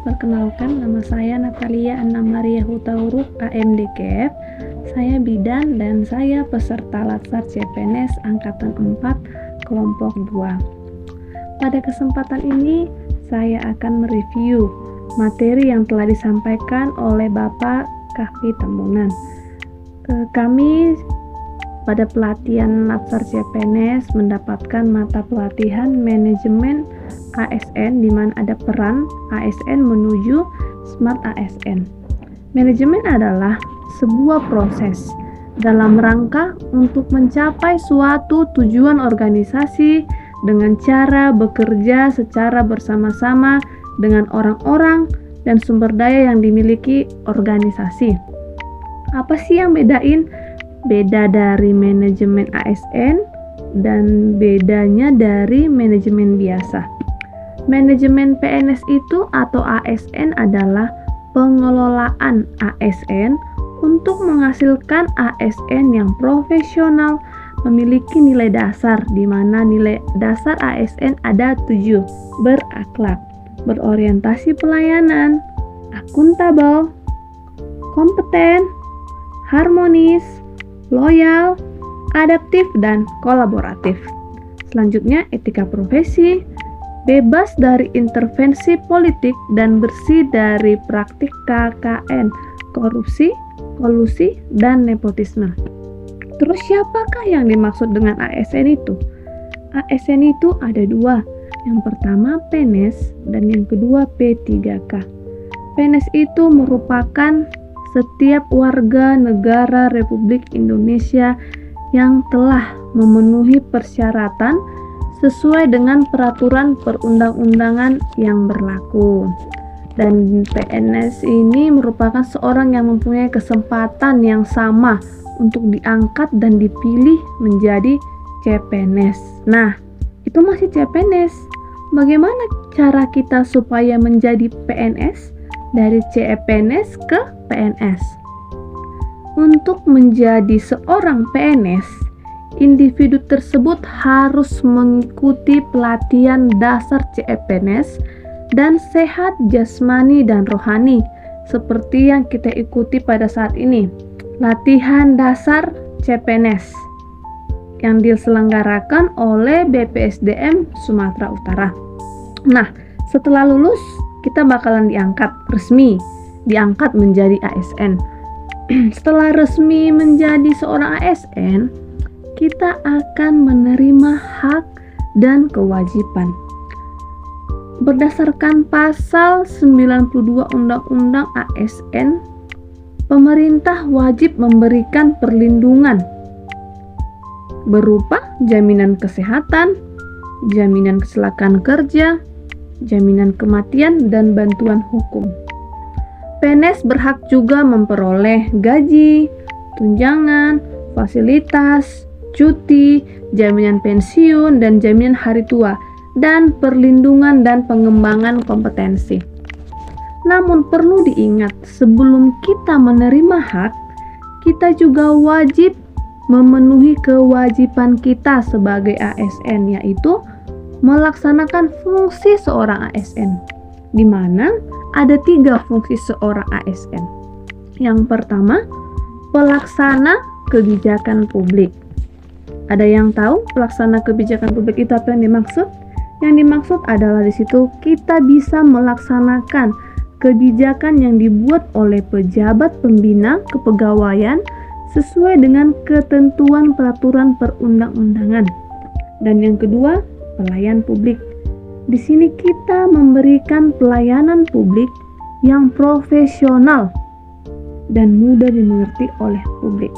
Perkenalkan, nama saya Natalia Anna Maria Hutauruk, AMDKF. Saya bidan dan saya peserta Latsar CPNS Angkatan 4, Kelompok 2. Pada kesempatan ini, saya akan mereview materi yang telah disampaikan oleh Bapak Kahfi Tambunan. Kami pada pelatihan Latsar CPNS mendapatkan mata pelatihan manajemen ASN, di mana ada peran ASN menuju Smart ASN. Manajemen adalah sebuah proses dalam rangka untuk mencapai suatu tujuan organisasi dengan cara bekerja secara bersama-sama dengan orang-orang dan sumber daya yang dimiliki organisasi. Apa sih yang bedain? Beda dari manajemen ASN dan bedanya dari manajemen biasa. Manajemen PNS itu atau ASN adalah pengelolaan ASN untuk menghasilkan ASN yang profesional, memiliki nilai dasar, di mana nilai dasar ASN ada 7: berakhlak, berorientasi pelayanan, akuntabel, kompeten, harmonis, loyal, adaptif, dan kolaboratif. Selanjutnya, etika profesi, bebas dari intervensi politik dan bersih dari praktik KKN, korupsi, kolusi, dan nepotisme. Terus siapakah yang dimaksud dengan ASN itu? ASN itu ada dua. Yang pertama PNS dan yang kedua P3K. PNS itu merupakan setiap warga negara Republik Indonesia yang telah memenuhi persyaratan sesuai dengan peraturan perundang-undangan yang berlaku. Dan PNS ini merupakan seorang yang mempunyai kesempatan yang sama untuk diangkat dan dipilih menjadi CPNS. Nah, itu masih CPNS. Bagaimana cara kita supaya menjadi PNS? Dari CPNS ke PNS. Untuk menjadi seorang PNS, individu tersebut harus mengikuti pelatihan dasar CPNS dan sehat jasmani dan rohani seperti yang kita ikuti pada saat ini. Latihan dasar CPNS yang diselenggarakan oleh BPSDM Sumatera Utara. Nah, setelah lulus kita bakalan diangkat menjadi ASN. Setelah resmi menjadi seorang ASN, kita akan menerima hak dan kewajiban. Berdasarkan pasal 92 Undang-Undang ASN, pemerintah wajib memberikan perlindungan berupa jaminan kesehatan, jaminan kecelakaan kerja, jaminan kematian, dan bantuan hukum. PNS berhak juga memperoleh gaji, tunjangan, fasilitas, cuti, jaminan pensiun, dan jaminan hari tua, dan perlindungan dan pengembangan kompetensi. Namun perlu diingat, sebelum kita menerima hak, kita juga wajib memenuhi kewajiban kita sebagai ASN, yaitu melaksanakan fungsi seorang ASN, di mana ada 3 fungsi seorang ASN. Yang pertama, pelaksana kebijakan publik. Ada yang tahu pelaksana kebijakan publik itu apa yang dimaksud? Yang dimaksud adalah di situ kita bisa melaksanakan kebijakan yang dibuat oleh pejabat pembina kepegawaian sesuai dengan ketentuan peraturan perundang-undangan. Dan yang kedua, pelayan publik. Di sini kita memberikan pelayanan publik yang profesional dan mudah dimengerti oleh publik.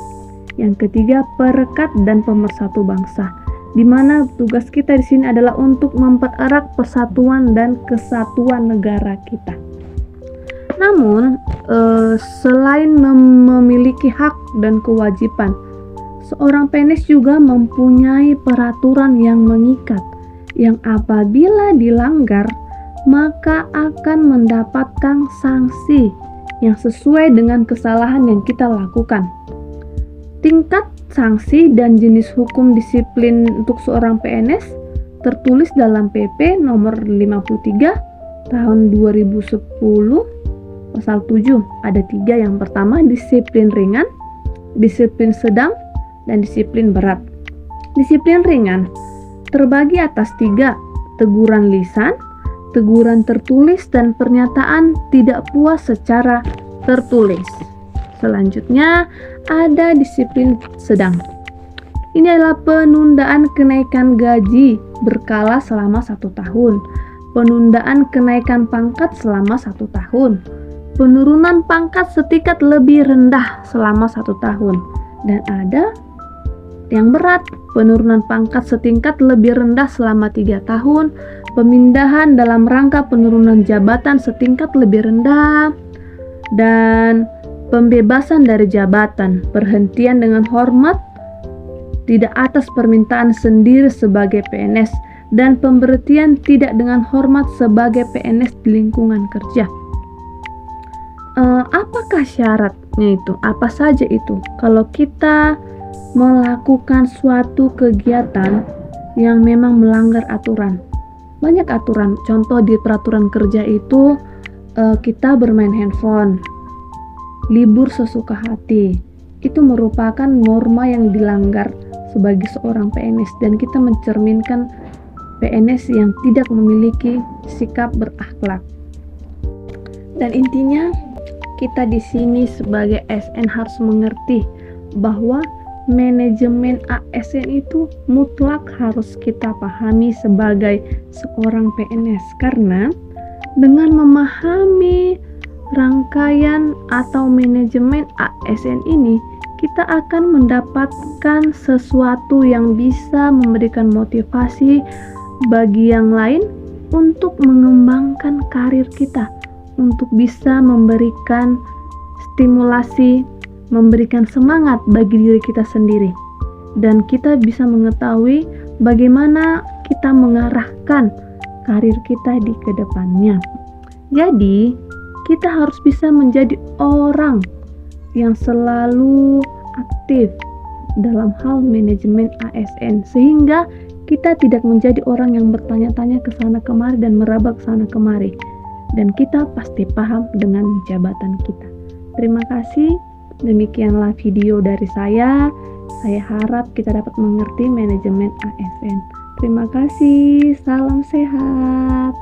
Yang ketiga, perekat dan pemersatu bangsa, di mana tugas kita di sini adalah untuk mempererat persatuan dan kesatuan negara kita. Namun, selain memiliki hak dan kewajiban, seorang PNS juga mempunyai peraturan yang mengikat, yang apabila dilanggar maka akan mendapatkan sanksi yang sesuai dengan kesalahan yang kita lakukan. Tingkat sanksi dan jenis hukum disiplin untuk seorang PNS tertulis dalam PP nomor 53 tahun 2010 pasal 7 ada 3. Yang pertama disiplin ringan, disiplin sedang, dan disiplin berat. Disiplin ringan terbagi atas 3, teguran lisan, teguran tertulis, dan pernyataan tidak puas secara tertulis. Selanjutnya ada disiplin sedang. Ini adalah penundaan kenaikan gaji berkala selama 1 tahun, penundaan kenaikan pangkat selama 1 tahun, penurunan pangkat setingkat lebih rendah selama 1 tahun, dan ada yang berat, penurunan pangkat setingkat lebih rendah selama 3 tahun, pemindahan dalam rangka penurunan jabatan setingkat lebih rendah, dan pembebasan dari jabatan, perhentian dengan hormat tidak atas permintaan sendiri sebagai PNS, dan pemberhentian tidak dengan hormat sebagai PNS di lingkungan kerja. Apakah syaratnya itu? Apa saja itu? Kalau kita melakukan suatu kegiatan yang memang melanggar aturan, banyak aturan. Contoh di peraturan kerja itu kita bermain handphone, libur sesuka hati, itu merupakan norma yang dilanggar sebagai seorang PNS, dan kita mencerminkan PNS yang tidak memiliki sikap berakhlak. Dan intinya kita di sini sebagai ASN harus mengerti bahwa manajemen ASN itu mutlak harus kita pahami sebagai seorang PNS, karena dengan memahami rangkaian atau manajemen ASN ini kita akan mendapatkan sesuatu yang bisa memberikan motivasi bagi yang lain untuk mengembangkan karir kita, untuk bisa memberikan stimulasi, memberikan semangat bagi diri kita sendiri, dan kita bisa mengetahui bagaimana kita mengarahkan karir kita di kedepannya. Jadi, kita harus bisa menjadi orang yang selalu aktif dalam hal manajemen ASN, sehingga kita tidak menjadi orang yang bertanya-tanya ke sana kemari dan meraba ke sana kemari, dan kita pasti paham dengan jabatan kita. Terima kasih. Demikianlah video dari saya. Saya harap kita dapat mengerti manajemen ASN. Terima kasih. Salam sehat.